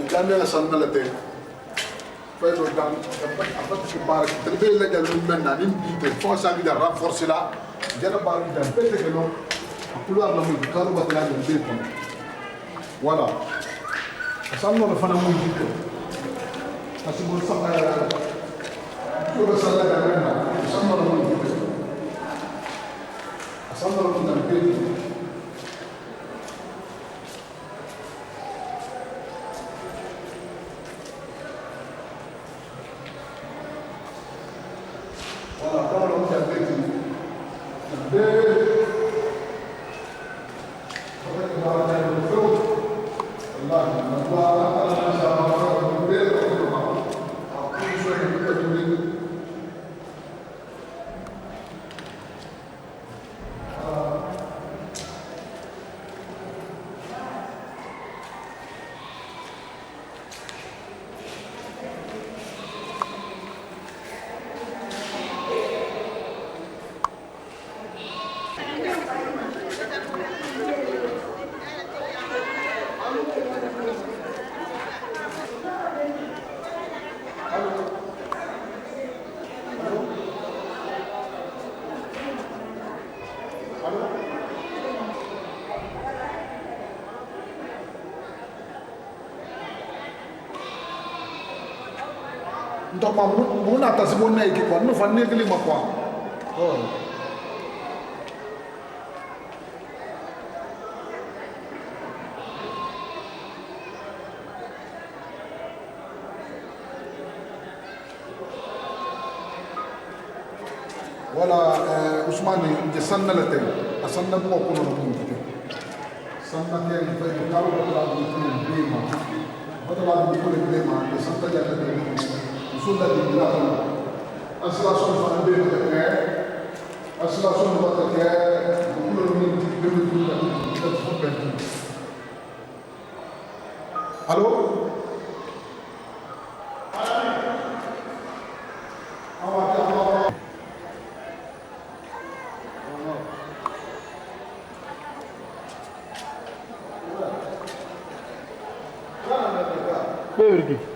Gambian sanalate fay do dam apat ci bar terbe la dal men na nim di fo sa da renforcer la jara bar di dam pete que non couloir la mu karu batla de be kon voilà sanno la fana mu di ko asibul sa ko sa la da men na sanno la mu di ko sanno la mu dam pete donc mon attache mon nez qui quoi nous fa nek li ma quoi oh voilà Ousmane de sanna la tay asanna mo ko no mo sanna tay fa ka ko la ko ni ma wala la ko ni ma de sanna ya la sulla di là associazione fa bene perché associazione fa perché quello che deve dire allo perché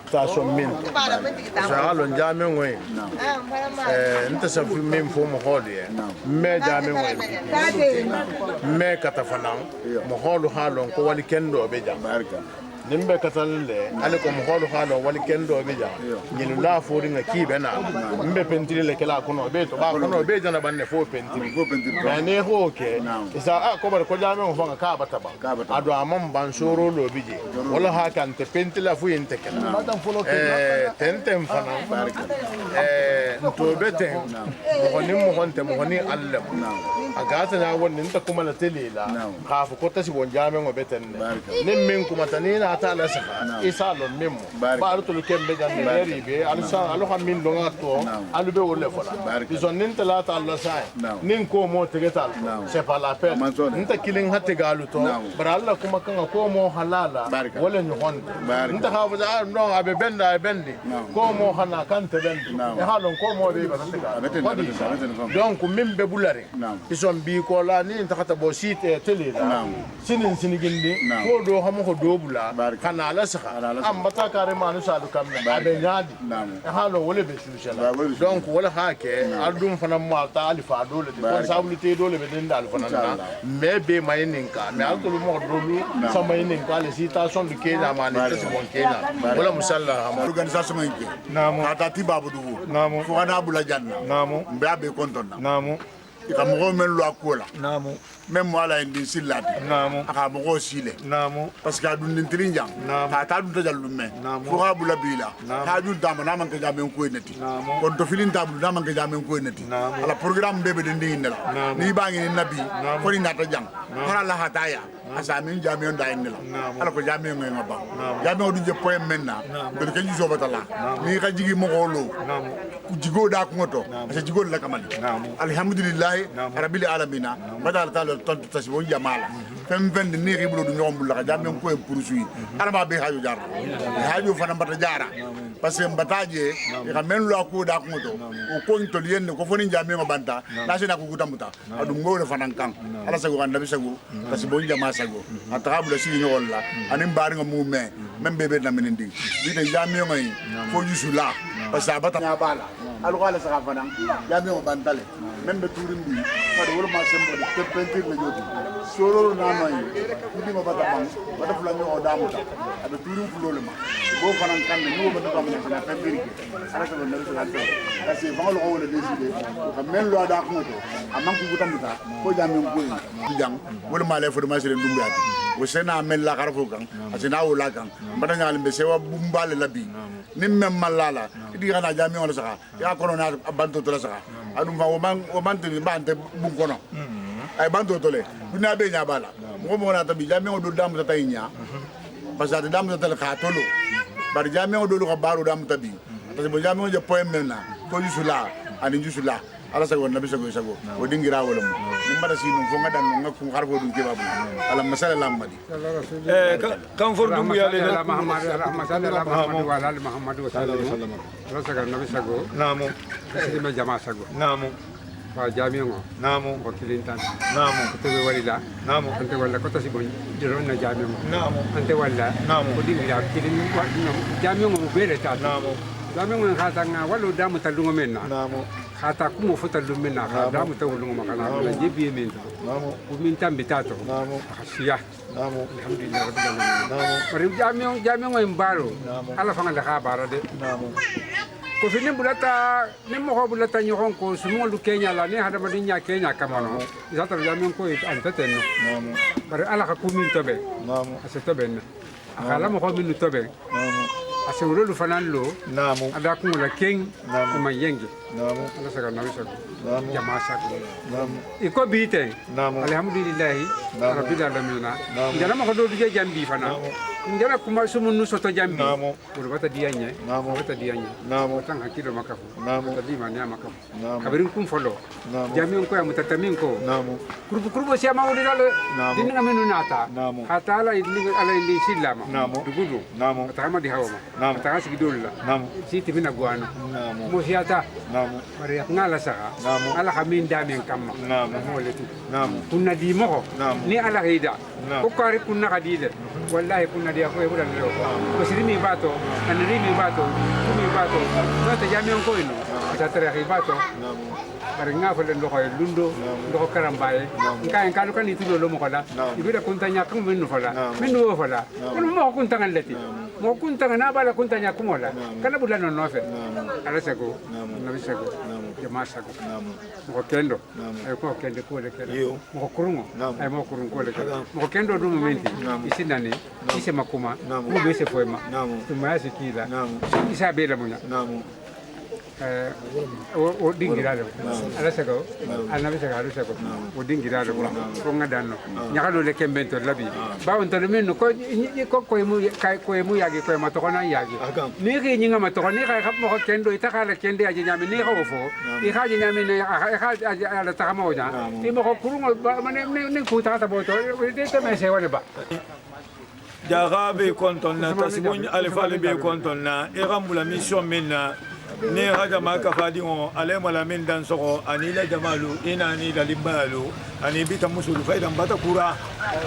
station min salo jame ngoy nta sa fi min fo mo holi me jame ngoy me katafana mo holu halon ko wali kendo be jam nimbe katalle ale ko mo holu halon wali kendo be jam nyilu la fo ringa kibe na mbe pentile le kala kono be to ba kono be jana banne fo pentile me ne ho ke isa a ko bar ko jame mo fanga ka bata ba ado amam ban soro lo bije wala ha kan te pentile fu yente kala tentem fana to bete mo ni mo honte mo ni alle agata na wonni nta kuma la telela ka fu ko tasi bon jame ngo beten nim min kuma tanina ta la saka isa lo memo ba to kembe jan beri be alsa alo xam min longa to alu be wolle fola ison nin ta la ta Allah sai nin ko mo tegetal c'est pas la peine nta killing hatte galu to bar Allah kuma kan ko mo halala wala ñu honte nta ha fa no abe benda bendi ko mo hana kan te bendi e halon ko mo be ba donc min be bulare ison bi ko la ni nta kata bo site tele la sinin sinigindi ko do hamo ko do bula kana ala saka amma ta kare ma nu sadu kam na be nyaadi halo wole be sushala donc wala hake aldum fana ma ta alifa dole de responsabilité dole be den dal fana na me be mayininka me alko mo dolu sa mayininka le citation de kenya ma ne tsi bon kenya wala musalla organisation ngi namo ata ti babu dugu namo fo kana bula janna namo mbe abe kontonna namo ka mo men lo akola namo même moi la indi silati namo aka mo sile namo parce que adun nintrin jang ta ta dun tajallu me fo ka bula bila ta dun tama na man ka jamen ko neti kon to filin tablu na man ka jamen ko neti ala programme bebe de ndi nela ni bangi ni nabi ko ni nata jang para la hataya asa min jamen da nela ala ko jamen ngi ngaba jamen du je point menna do ke jiso batala ni ka jigi mo ko lo jigo da ko ngoto asa jigo la kamali alhamdulillah rabbil alamin badal ta tontu tasi won jamala fem vend ni ribulo du ñom la jamen ko poursuit arba be haaju jar haaju fana mbata jara parce que mbataje ka men lo ko da ko ngoto o ko to lien ko foni jamen ko banta la sena ko gutamuta adu ngole fana kan ala sago kan nabi sago tasi bon jama sago atabula si ñol la anim bari nga mu me même bébé na menindi bi de jamen ngai fo jusula parce que abata nya bala alu kala saka fana jamen ko bantale même be tourim bi fade wala ma sembo de peinture le jodi solo na noy idi ma bata bang bata fula nyo damuta abe tourim fulole ma bo fana kan ni bo bata bang na peinture ala ko na so la parce que vangalo ko wala décider ko men lo da ko to amman ko gutamuta ko jamen ko ni jang wala ma le formation le ndumbe ati o sena men la karfo kan asina wala kan bata ngal be sewa bumbale labi nim mem malala idi kana jamen wala saka ya kono na banto to la saka adum fa o man tini bante bun kono ay banto tole duna be nya bala mo na tabi jame o do dam ta taynya parce que dam ta le khatolo bar jame o do ko baru dam tabi parce que jame o je poem mena ko jusula ani jusula ala sago nabi sago o dingira wala mo nimbara sinu fo ngadan ngakku harfo dum kebabu ala masala lamadi kan for dum ya le Muhammad wa ala Muhammad wa sallallahu alaihi wasallam rasaga nabi sago namo ima jama sago namo fa jami'o namo wakilintan namo to be walila namo ante wala ko tasi bon jiro na jami'o namo ante wala namo ko dingira kilin wa jami'o mo bele ta namo jami'o khata nga walu damu talungo menna namo khata kumo futa lumena khata damu tawulungo makana na jibi mento namo umin tambitato namo khasiya namo alhamdulillah rabbil alamin namo bari jami'o mbaro ala fanga la khabara de namo ko fini bulata ni mo bulata nyokon ko sumo lu Kenya la ni hada madinya Kenya kamano izata jamin ko anta tenno namo bari ala ka kumin tobe namo ase tobe na akala mo ko min tobe namo ase wuro fanan lo namo ada ku la king ko mayenge namo ala saka nawi saka namo jama saka namo iko bite namo alhamdulillah rabbil alamin ngana mo ko do je jambi fana ngana kuma sumun soto jambi namo ko bata dianye namo bata dianye namo tan hakilo makafu namo tadi manya makafu namo kabirin kum folo namo jami ko am tatamin ko namo kurbo siya mawuli dale Namo. din ngamen nata Namo. hatala ini ala ini silama Namo. dugudu Namo. tama di hawa Namo. tama sigidolla Namo. siti bina guano Namo. mo siata namo mari ngala saka Namo. ala kamin damen kamma Namo. mo letu namo kunna di mo Namo. ni ala hida Namo. ko kare kunna kadide wallahi kunna dia ko e budan lo ko sirimi bato anrimi bato kumi bato nata jami ko ino ta tere bato namo bari nga fa len loxoy lundo loxo karambaye nka en kanu kan itulo lo mo kala ibida kuntanya kam minnu fala minnu wo fala kun mo kuntanga leti mo kuntanga na bala kuntanya kumola kana bulan no nofe ala sago nabi sago jama sago mo kendo ay ko kende ko le kala mo kurungo ay mo kurungo ko le kala mo kendo dum menti isinani ise makuma mo be se foema tuma yasikila isa bela munya o dingirado ala sago anabi sago ala sago o dingirado ko ngadano nyakalo le kembento labi ba on to men ko mu yagi ko ma to na yagi ni ri nyinga ma to ni ka khap mo ko kendo ita kala kende aje nyame ni ko fo i ka je nyame ne ka ala ta ma oja ti mo ko kurungo ne ku ta ta bo to de te me se wala ba Jarabe konton na tasibon alifale be konton na erambula mission minna ni haja ma ka fadi on ale mala min dan soko ani la jamalu ina ni la limbalu ani bita musul faida bata kura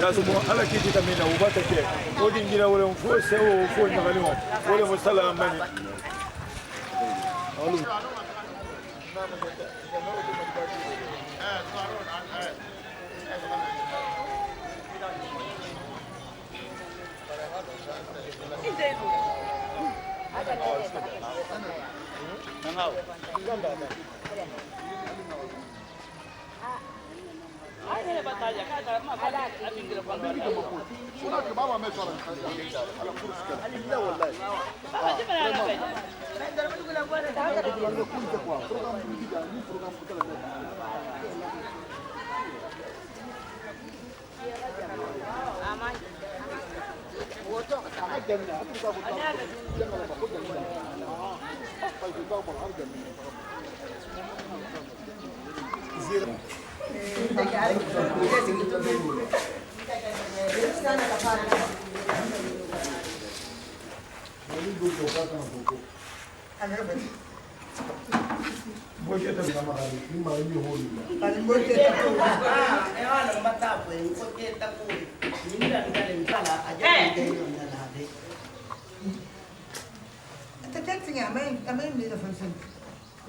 tasumo ala kiti tamina ubata ke odi ngira wala fo sewo fo ngali mo wala mo salam bani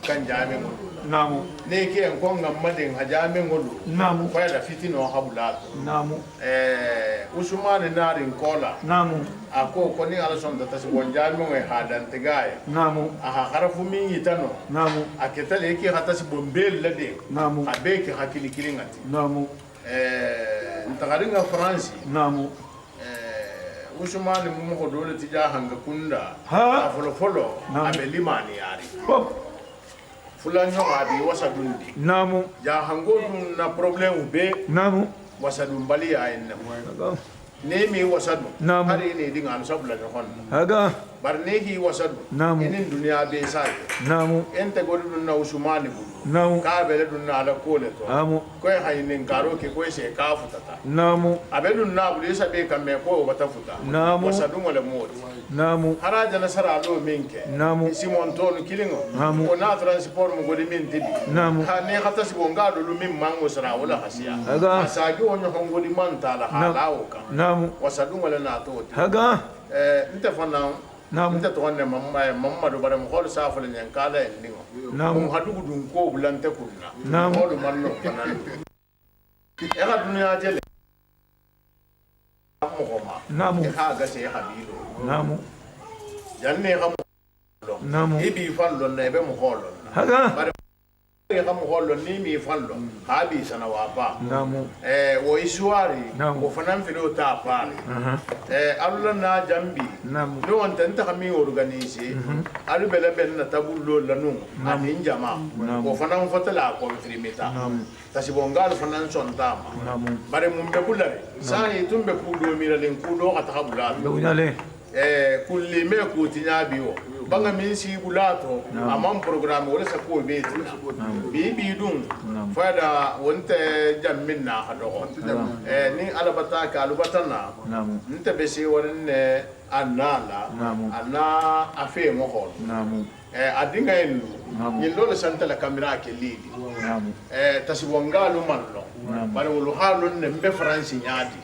kan jamin namu ne ke en kon ngamadin hajamin ngolu namu ko da fitino habulato namu usman narin kola namu ako ko ni ala son da tas bon jamin we hadan tigaya namu aha harafu min yitano namu aketale ke hata si bombel lade namu abeke hakili kilingati namu ntagaringa france namu usman mu ko dole tija hanga kunda Ha? afolo folo abe limani yari fulanyo abi wasa dundi namu ja hango dun na problem be namu wasa dun bali ya en ne mi wasa dun Naam. hari ne dinga am sabla ne hon haga bar ne hi wasa dun Naam. inin duniya be sai namu ente godu dun na usmani bu namu ka bele dun na ala kole to amu ko haynin karo ke ko se ka futata namu abe dun na bu isa be kan me ko wata futa Naam. wasa dun wala moti namu haraja nasara do minke Naam. simon ton kilingo Naam. ko na transport mo godi min tibi Naam. ha ne khata si bonga do lu min mango sara wala hasiya Aga. asagi wonyo ko godi man tala Naam. halawo ka namu wasadun wala na to haga nte fana Naam. nte to ne mamma do bare mo hol safale nyen kala en ningo Naam. mo hadugu dun ko bulante kunna Naam. hol man no fana era dunya jele mo homa namu e ha ga se habilo namu janne ha namu ibi fallo ne be mo holo haga e ha mo holo ni mi fallo habi sana wa ba namu wo isuari Naam. wo fanan filo ta pare Allah na jambi namu no wanta nta kami organiser alu bele ben na tabullo lanu anin jama Naam. wo fanan fatala ko frimeta tasibongal fanan sontama namu bare mum be bulare sai tumbe kudo miralen kudo kata habula bunyale kulli me ko tinya biwo banga min si bulato amam programme wala sa ko be tina bi dum fada wonte jammin na hado ni alabata ka alubatana namu nte be se wonne annala Naam. anna afe mo hol namu adinga en Naam. yillo le santa la camera ke lidi namu tasibongalu mallo Naam. bare wolu halon ne mbe france nyaadi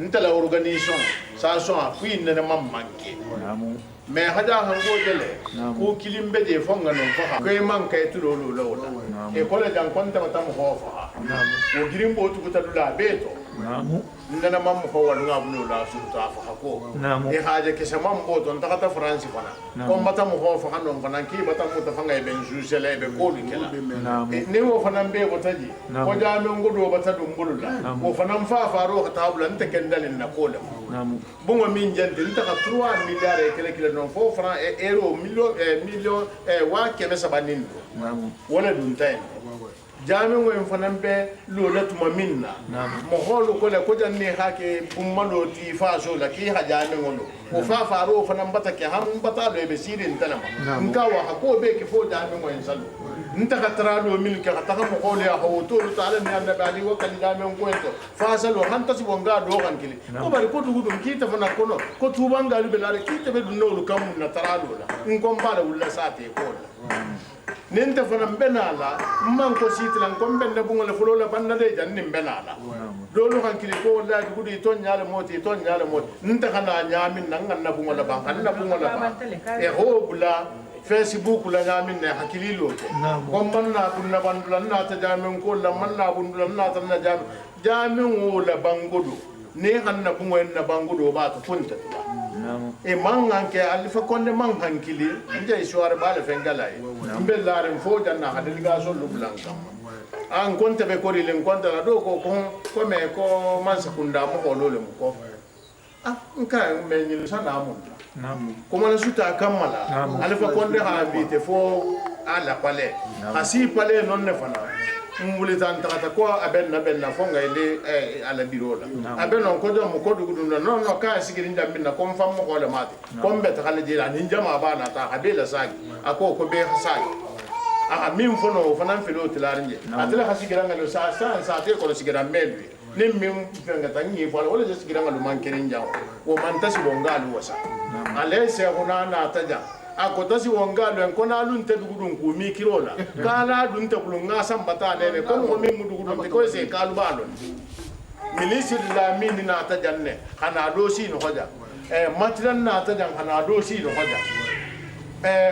nte la organisation sa so a queen ne mammanke namu mais hada hango dele Naam. ko kilimbe de fonga non fa ko e man kay tulo lo lawla e ko le jan konta tam hofa namu o girimbo tu ta dula beto namu ndana mam ko wadu ngabnu la sulta fa ko Naam. e haje ke sama mbo ton ta ta france fana Naam. ko mata mo hofa hanon fana ki bata mo ta fanga e ben jusele be ko likela namu ne wo fana be ko taji Naam. ko jame ngodo bata dum bululla Naam. ko fana fa faro ka tabula nte kendalin na kola namu bungo min jende nta ka 3 milliards e kele kele non fo franc e euro million wa keme sabanin namu wala dun tay jami ngo en fanan be lo la tuma minna mo holu ko le ko janne hake ummalo ti fa so la ki ha jami ngo o fa faro fanan bata ke ham bata do be sirin tanama nka wa hako be ke fo jami ngo en salu nta katralo min ka ta mo ko le ho to taala ni annabi ali wa kan da men ko to fasalo han ta si bonga do kan kili ko bari ko dugu dum kita fana kono ko tubanga lu belare kita be dun no kam na taralo la ngom bala wulla sate ko nenta fana benala man ko sitlan ko benda bunga le fulo la banna de janni benala lolu kan kili ko wallahi gudi ton nyaale moti nenta kana nyaamin nan na bunga la ban na bunga la ban e ho bula Facebook la nyamin ne hakili lo ko man na kunna bandula na ta jamin ko la man na bundula na ta na jamin o la bangodo ne hanna bunga na bangodo ba ta funta e mangan ke alifa konde man hankili nje iswar bale fengalay mbellare fo janna hadilga so lublanka an konta be kori len konta la do ko me ko man sakunda mo ko lole mo ko nka me nyilu sana mo kuma la suta kamala alifa konde ha bite fo ala pale asi pale non ne fana mbuli tan tata ko abenna fonga ile ala birola abenno ko do mo ko dugu dum non ka sigiri ndam minna ko fam mo ko le mate ko mbeta kala jira ni jama bana ta abela sagi ako ko be sagi min fono fanan filo tilarinje atela hasigira ngalo sa te ko sigira medwi nim min fenga tangi fo wala je sigira ngalo man kerin jaw wo man tasi bongalu wasa ale se hona na taja akota si wongalo en kona lunte dugudun ku mi kirola kala dunte bulunga sambata ne ko mo mi mudugudun ko se kalu balon milisi la min na ta janne hana do si no hoja matran na ta jan hana do si no hoja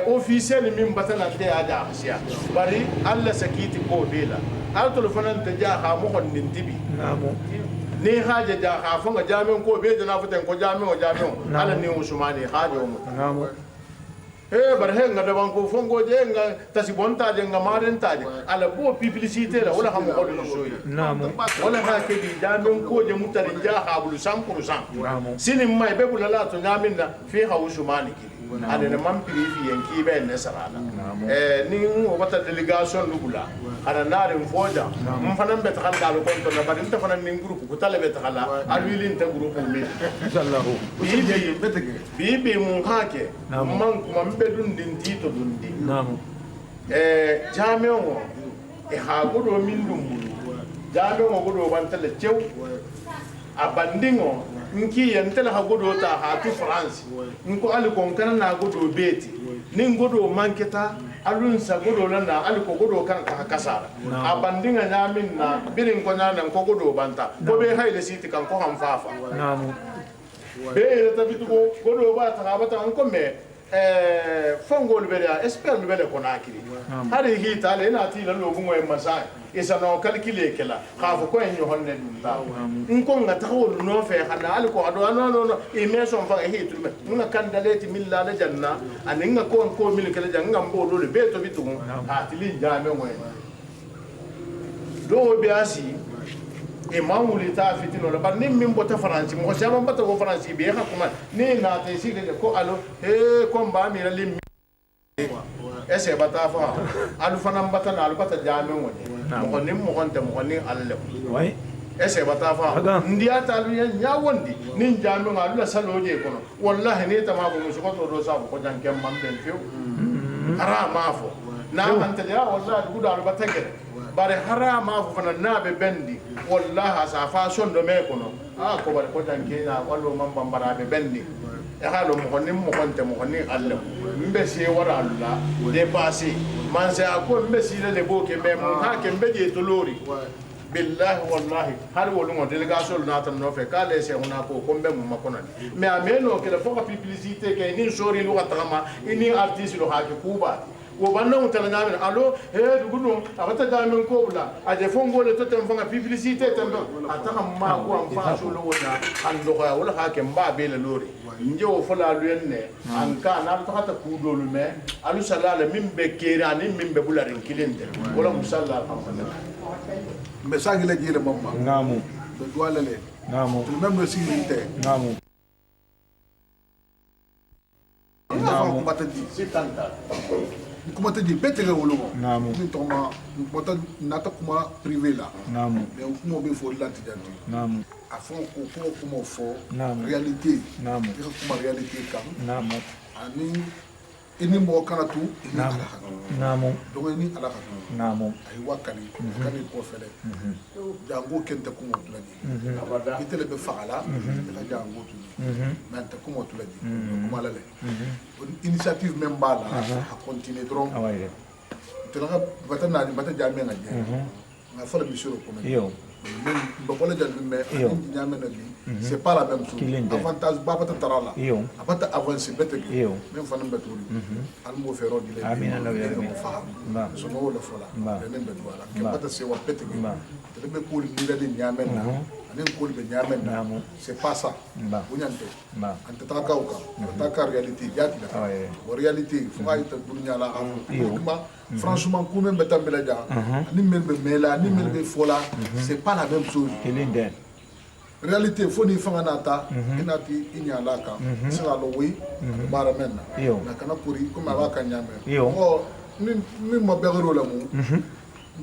officiel min batana te aja hasiya bari alla sakiti ko bela al telefonan ta ja ha mo hon nintibi namo ni haja ja ha fanga jamin ko be da na futen ko jamin ala ni usmani haja mo namo bar he nga daban ko fongo je nga tasibonta je nga marenta je ala bo publicité la wala ham ko do soyi namo wala ha ke di damen ko je mutarin ja ha bulu 100% namo sinin mai be bulala to nyaminna fi ha usmani ki ada na mampiri fi yanki be ne sarala ni o bata delegation lugula ana nare mfoja mfana mbeta kan dalo ko to na badin ta fana ni groupe ko tale beta kala alwilin ta groupe mi sallahu bibi mun hake man kuma mbe dun din tito dun di namu jameo ha godo min dum bulu jameo godo bantale cew abandingo nki yentela ha godo ta ha tu France nko ali kon kana na godo beti nin godo manketa alun sa godo lana ali ko godo kan ka kasara abandinga nyamin na birin ko nyana ko godo banta ko be hayle siti kan ko ham fafa namu be ta bitu godo ba ta bata an ko me fongol bele espère le bele konakiri hari hita le na ti la lobu ngoy masai isa no calculer kala khafo ko en honne dum ta nko ngata ko no fe khana al ko ado no e me son fa hitu me ngna kandaleti milla la janna aninga ko mil kala janga mbodo le beto bitu ha tilin jame ngoy do be asi e mamuli ta fitino la bar nim min bota faransi mo sama bata ko faransi be ha kuma ni na te sigi ko alo ko mba mi la lim ese bata fa alu fanam bata na alu bata jame woni mo nim mo honte mo ni alle way ese bata fa ndiya ta lu nya wondi nin jame ngalu la saloje kono wallahi ni tama ko musu ko to do sa ko janke mam ben fiu ara mafo na man ta ja wallahi gudu alu bata gere bare harama fu fana nabe bendi wallahi sa fa son do me kono ko bare ko tanke na wallo man bambara be bendi e halo mo nim mo konte mo ni Allah mbe si wara Allah dépasser man sa ko mbe si le boke me mo ha ke mbe je tolori billahi wallahi har wolu mo délégation na tan no fe kale se hona ko mbe mo makona mais ameno ke la foka publicité ke ni sori lu atama ni artiste lo ha ke kuba wo banna mutala ngamen allo dugudu abata gamen ko bula aje fongo le to tem fanga publicité tembe ataka ma ko am fa so lo wona ando ko wala ha ke mba be le lori nje wo fola lu enne anka na to hata ku do lu me alu salala min be kera ni min be bula rin kilinde wala musalla alhamdulillah me sangi la jile mamma ngamu do wala le ngamu même le sigilité ngamu ngamu batati sitanta kuma ta di bete ga wolo namu ni to ma mota nata kuma privé la namu mais kuma be fo lanti janti namu a fond ko kuma fo namu réalité namu kuma réalité kam namu ani ini mo kana tu ini ala hatu namo donc ini ala hatu namo ay wakani kani ko fele jango kente ko mo tulani itele be faala la jango tu mais ta ko mo tulani ko mala le initiative même bala a continuer donc tela bata na bata jame na je na fala bi suro ko yo mais ko la jall mais nyame na bi c'est pas la même chose avantage ba bata tarala abata avancer bete même fanam beturi al mo fero dile amina la ya ba so no la fola ne be duala ke bata se wa bete tele be ko ni la nyame na anen ko be nyame na c'est pas ça bunyante ante ta kauka ta ka réalité yati la o réalité faut ay ta dunya la afu franchement ko même beta bela ja ni men be mela ni men be fola c'est pas la même chose réalité faut ni fanga nata inati inyalaka sala lo wi bara menna na kana kuri ko ma ka nyame o ni mo begero la mu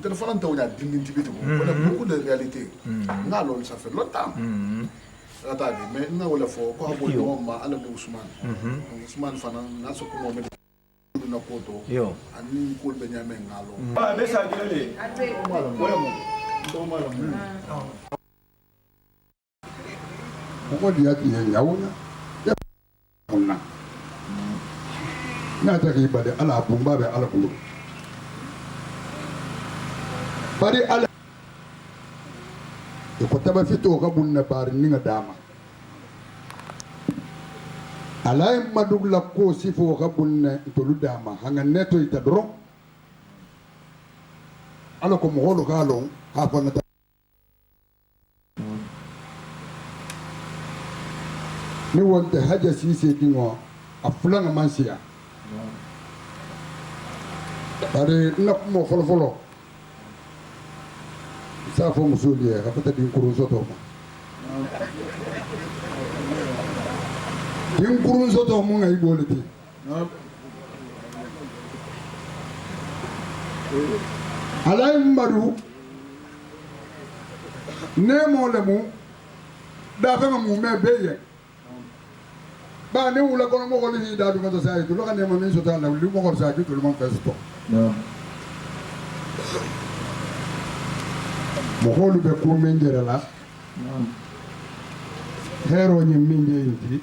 téléphone ante onya dingin tibiti ko on a beaucoup de réalité nga lo ça fait longtemps attendez mais na wala fo ko abo do ma ala do Ousmane fana na so ko mo me na koto ani ko be nyame ngalo ba message le ko dia ti nyawuna ya munna na ta ki bade ala bumba be ala bulu bari ala ko taba fito ka bunna bari ninga dama ala madugla ko sifo ka bunna to ludama hanga neto ita dro ala ko mo holo galo ha fona ni wonte haja sise dingo a fulanga mansia bari nak mo folo sa fo musuliye ka fata din kurun soto ma din kurun soto mo ngai boliti alay mbaru ne mo le mu da fa mu me beye ba ne wula kono mo ko ni da du ko sa yi to lo kan ne mo min so ta la lu mo ko sa ki to lo mo festo mo holu be ko men jere la hero ni min de yiti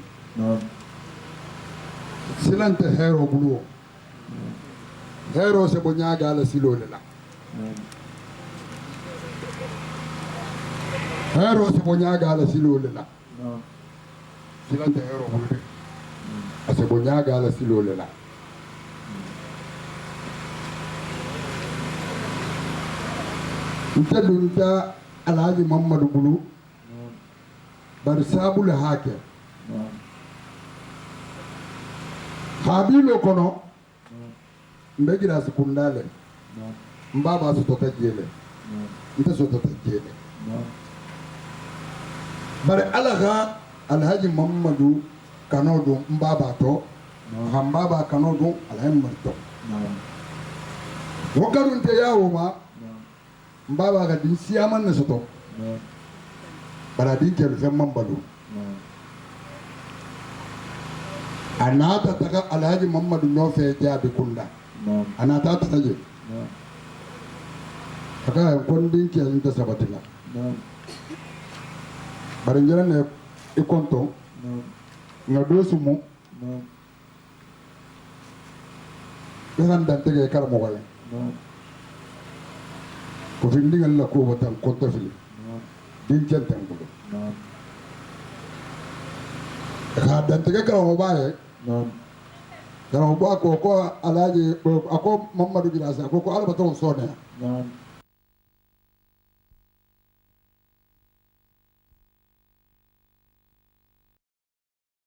silante hero bulu hero se bo nyaaga la silo le la hero se bo nyaaga la silo le la silante hero bulu de ase bo nyaaga la silo le la nta dunta alhaji Muhammadu bulu bari sabule hake habilo kono mbegira sekundale mbaba su tota jele nta su tota jele bari alaga alhaji Muhammadu kanodo mbaba to hambaba kanodo alhaji marto wakarun te yawo ma mbaba ga din siyaman na soto bara din ke rufen mambalu anata taka alhaji Muhammadu nofe jabi kunda anata taka je aka kon din ke yin ta sabatila bara njara ne ikonto nga dosumu kan dan tege kala mo wala ko fi ndigal la ko watan konto fili din jantan ko ka dan tege kala mo baye kala mo ba ko alhaji ako Muhammadu Girasa ko albaton sone